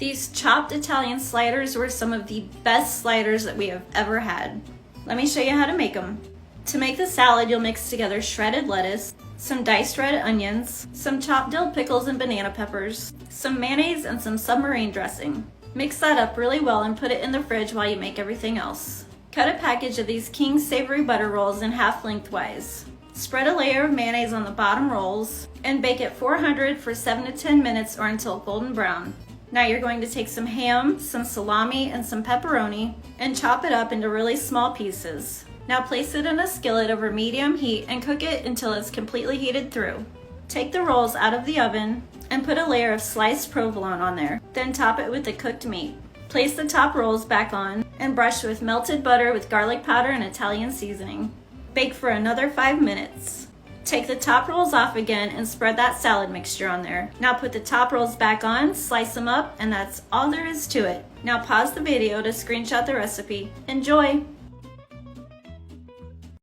These chopped Italian sliders were some of the best sliders that we have ever had. Let me show you how to make them. To make the salad, you'll mix together shredded lettuce, some diced red onions, some chopped dill pickles and banana peppers, some mayonnaise, and some submarine dressing. Mix that up really well and put it in the fridge while you make everything else. Cut a package of these King Savory butter rolls in half lengthwise. Spread a layer of mayonnaise on the bottom rolls and bake at 400 for 7 to 10 minutes or until golden brown. Now you're going to take some ham, some salami, and some pepperoni and chop it up into really small pieces. Now place it in a skillet over medium heat and cook it until it's completely heated through. Take the rolls out of the oven and put a layer of sliced provolone on there. Then top it with the cooked meat. Place the top rolls back on and brush with melted butter with garlic powder and Italian seasoning. Bake for another 5 minutes. Take the top rolls off again and spread that salad mixture on there. Now put the top rolls back on, slice them up, and that's all there is to it. Now pause the video to screenshot the recipe. Enjoy!